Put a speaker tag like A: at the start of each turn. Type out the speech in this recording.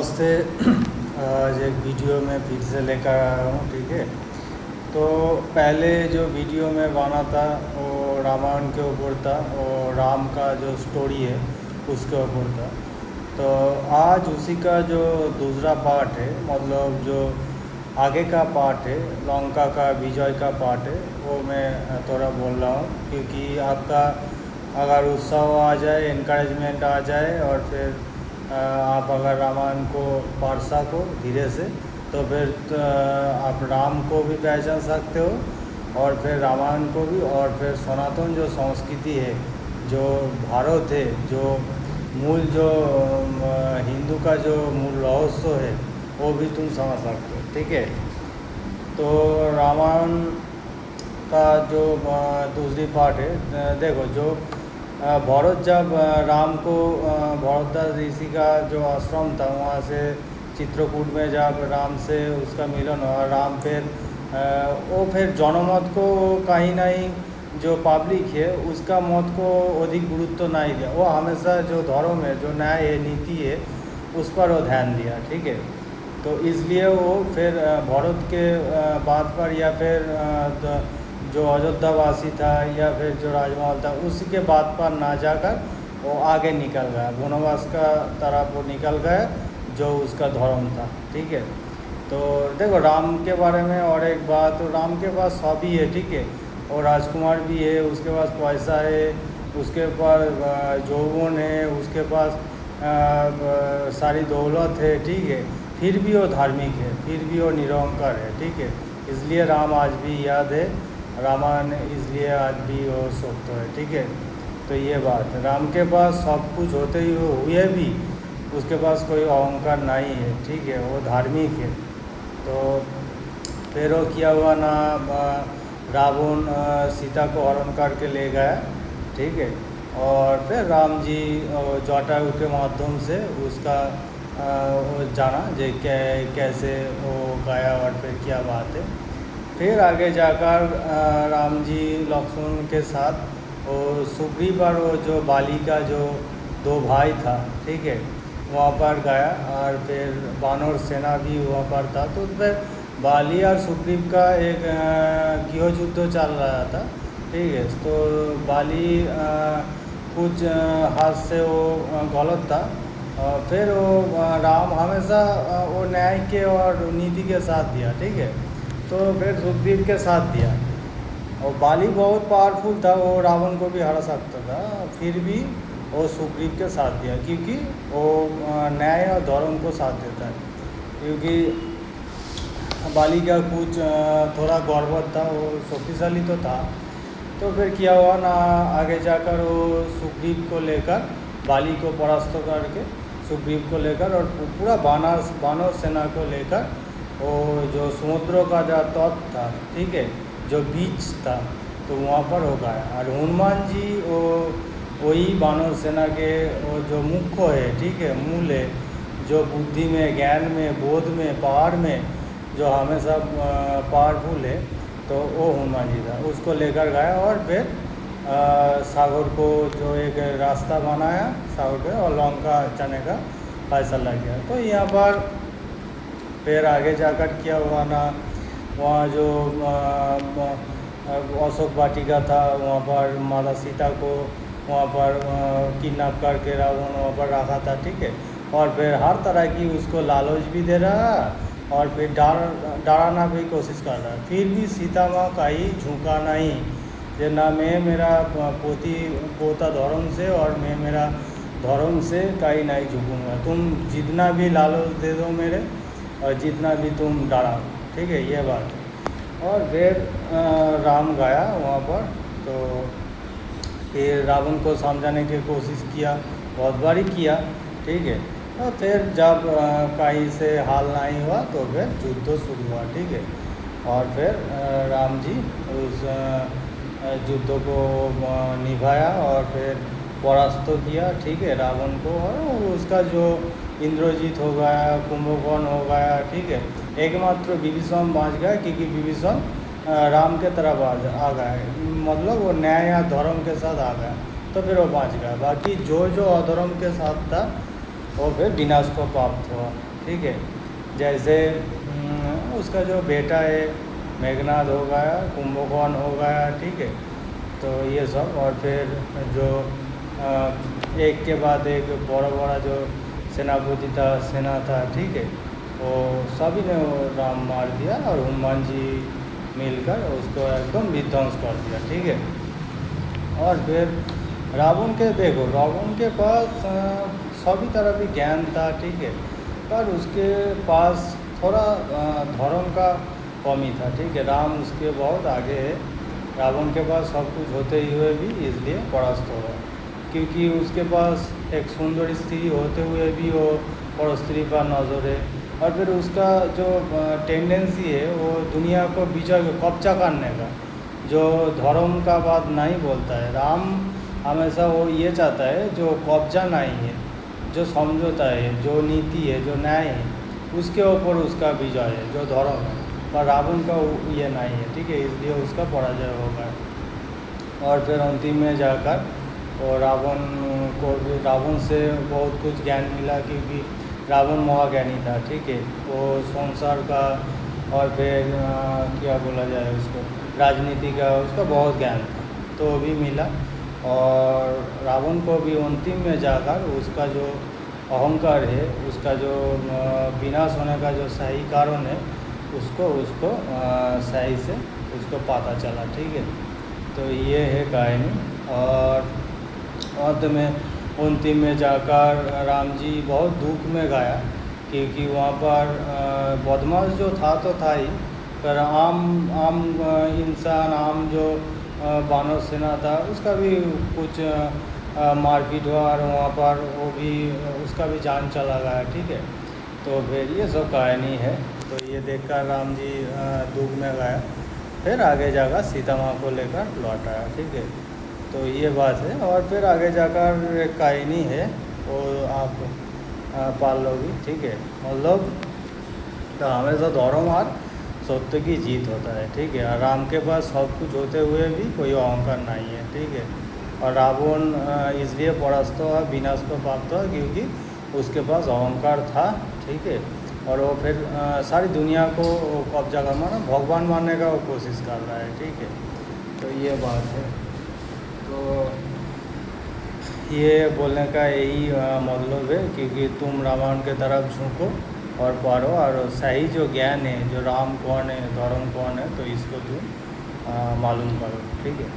A: से आज एक वीडियो में फिर से लेकर आया हूँ। ठीक है, तो पहले जो वीडियो में बना था वो रामायण के ऊपर था और राम का जो स्टोरी है उसके ऊपर था। तो आज उसी का जो दूसरा पार्ट है, मतलब जो आगे का पार्ट है, लंका का विजय का पार्ट है, वो मैं थोड़ा बोल रहा हूँ क्योंकि आपका अगर उत्साह आ जाए, इनकरेजमेंट आ जाए और फिर आप अगर रामायण को पढ़ सको धीरे से तो फिर आप राम को भी पहचान सकते हो और फिर रामायण को भी, और फिर सनातन जो संस्कृति है, जो भारत है, जो मूल जो हिंदू का जो मूल रहस्य है वो भी तुम समझ सकते हो। ठीक है, तो रामायण का जो दूसरी पार्ट है, देखो जो भरत जब राम को भरद्वाज ऋषि का जो आश्रम था वहाँ से चित्रकूट में जब राम से उसका मिलन हुआ, राम फिर वो फिर जनमत को कहीं नहीं, जो पब्लिक है उसका मत को अधिक गुरुत्व नहीं दिया, वो हमेशा जो धर्म है, जो न्याय है, नीति है, उस पर वो ध्यान दिया। ठीक है, तो इसलिए वो फिर भरत के बात पर या फिर जो अयोध्यावासी था या फिर जो राजमहल था उसी के बात पर ना जाकर वो आगे निकल गया, वनवास का तरफ वो निकल गया जो उसका धर्म था। ठीक है, तो देखो राम के बारे में और एक बात, तो राम के पास सभी है। ठीक है, और राजकुमार भी है, उसके पास पैसा है, उसके पास यौवन है, उसके पास सारी दौलत है। ठीक है, फिर भी वो धार्मिक है, फिर भी वो निरंकार है। ठीक है, इसलिए राम आज भी याद है, रामायण इसलिए आज भी वो सत्य है। ठीक है, तो ये बात है, राम के पास सब कुछ होते ही हुए भी उसके पास कोई अहंकार नहीं है। ठीक है, वो धार्मिक है। तो फिर वो किया हुआ ना, रावण सीता को हरण करके ले गया। ठीक है, और फिर राम जी जटायु के माध्यम से उसका वो जाना जे कैसे वो गया और फिर क्या बात है। फिर आगे जाकर राम जी लक्ष्मण के साथ और सुग्रीव और वो जो बाली का जो दो भाई था, ठीक है, वहाँ पर गया और फिर वानर सेना भी वहाँ पर था। तो फिर बाली और सुग्रीव का एक गृह युद्ध चल रहा था। ठीक है, तो बाली कुछ हाथ से वो गलत था, फिर वो राम हमेशा वो न्याय के और नीति के साथ दिया। ठीक है, तो फिर सुग्रीव के साथ दिया, और बाली बहुत पावरफुल था, वो रावण को भी हरा सकता था, फिर भी वो सुग्रीव के साथ दिया क्योंकि वो न्याय और धर्म को साथ देता है। क्योंकि बाली का कुछ थोड़ा गौरव था, वो शक्तिशाली तो था। तो फिर किया हुआ ना, आगे जाकर वो सुग्रीव को लेकर, बाली को परास्त करके सुग्रीव को लेकर और पूरा बानर सेना को लेकर वो जो समुद्र का जो तट था, ठीक है, जो बीच था, तो वहाँ पर हो गया। और हनुमान जी वो वही बानर सेना के वो जो मुख्य है, ठीक है, मूल है, जो बुद्धि में, ज्ञान में, बोध में, पावर में जो हमेशा पावरफुल है, तो वो हनुमान जी था, उसको लेकर गया और फिर सागर को जो एक रास्ता बनाया सागर पे और लंका जाने का फैसला किया। तो यहाँ पर फिर आगे जाकर क्या हुआ ना, वहाँ जो अशोक वाटिका था, वहाँ पर माता सीता को वहाँ पर किडनैप करके रावण वहाँ पर रखा था। ठीक है, और फिर हर तरह की उसको लालच भी दे रहा है और फिर डराना भी कोशिश कर रहा है, फिर भी सीता माँ कहीं झुका नहीं कि ना मैं मेरा पोता धर्म से और मैं मेरा धर्म से कहीं नहीं झुकूँगा, तुम जितना भी लालच दे दो मेरे और जितना भी तुम डराओ। ठीक है, ये बात है। और फिर राम गया वहाँ पर, तो फिर रावण को समझाने की कोशिश किया, बहुत बारी किया। ठीक है, और फिर जब कहीं से हाल नहीं हुआ तो फिर युद्ध शुरू हुआ। ठीक है, और फिर राम जी उस युद्ध को निभाया और फिर परास्त किया। ठीक है, रावण को, और उसका जो इंद्रजीत हो गया, कुंभकर्ण हो गया। ठीक है, एकमात्र विभीषण बच गया क्योंकि विभीषण राम के तरफ आ गया, मतलब वो न्याय या धर्म के साथ आ गया, तो फिर वो बच गया। बाकी जो जो अधर्म के साथ था वो फिर विनाश को प्राप्त हुआ। ठीक है। जैसे उसका जो बेटा है मेघनाद हो गया, कुंभकर्ण हो गया, ठीक है। तो ये सब, और फिर जो एक के बाद एक बड़ा बड़ा जो सेनापति था, सेना था, ठीक है, वो सभी ने वो राम मार दिया और हनुमान जी मिलकर उसको एकदम विध्वंस कर दिया, ठीक है। और फिर रावण के देखो, रावण के पास सभी तरह की ज्ञान था, ठीक है, पर उसके पास थोड़ा धर्म का कमी था, ठीक है। राम उसके बहुत आगे है, रावण के पास सब कुछ होते हुए भी इसलिए परास्त हो गया, क्योंकि उसके पास एक सुंदर स्त्री होते हुए भी वो पर स्त्री पर नजर है। और फिर उसका जो टेंडेंसी है वो दुनिया को विजय कब्जा करने का, जो धर्म का बात नहीं बोलता है। राम हमेशा वो ये चाहता है जो कब्जा नहीं है, जो समझौता है, जो नीति है, जो न्याय है, उसके ऊपर उसका विजय है, जो धर्म है। पर रावण का ये नहीं है, ठीक है, इसलिए उसका पराजय होगा। और फिर अंतिम में जाकर और रावण से बहुत कुछ ज्ञान मिला, क्योंकि रावण महाज्ञानी था, ठीक है। वो संसार का और फिर क्या बोला जाए उसको, राजनीति का उसका बहुत ज्ञान था, तो भी मिला। और रावण को भी अंतिम में जाकर उसका जो अहंकार है, उसका जो विनाश होने का जो सही कारण है, उसको सही से उसको पता चला, ठीक है। तो ये है कहानी। और अंत में अंतिम में जाकर राम जी बहुत दुख में गया, क्योंकि वहाँ पर बदमाश जो था तो था ही, पर आम इंसान, आम जो वानर सेना था, उसका भी कुछ मारपीट हुआ और वहाँ पर वो भी उसका भी जान चला गया, ठीक है। तो फिर ये सब कहानी है। तो ये देखकर राम जी दुख में गया, फिर आगे जाकर सीता माँ को लेकर लौट आया, ठीक है। तो ये बात है। और फिर आगे जाकर एक कहानी है, वो आप पाल लोगी, ठीक है। मतलब तो हमेशा धर्म और सत्य की जीत होता है, ठीक है। और राम के पास सब कुछ होते हुए भी कोई अहंकार नहीं है, ठीक है। और रावण इसलिए परास्त हुआ, विनाश को प्राप्त हुआ, क्योंकि उसके पास अहंकार था, ठीक है। और वो फिर सारी दुनिया को कब्जा कर, माना भगवान मानने का वो कोशिश कर रहा है, ठीक है। तो ये बात है। तो ये बोलने का यही मतलब है, क्योंकि तुम रामायण के तरफ झुको और पढ़ो, और सही जो ज्ञान है, जो राम कौन है, धर्म कौन है, तो इसको तुम मालूम करो, ठीक है।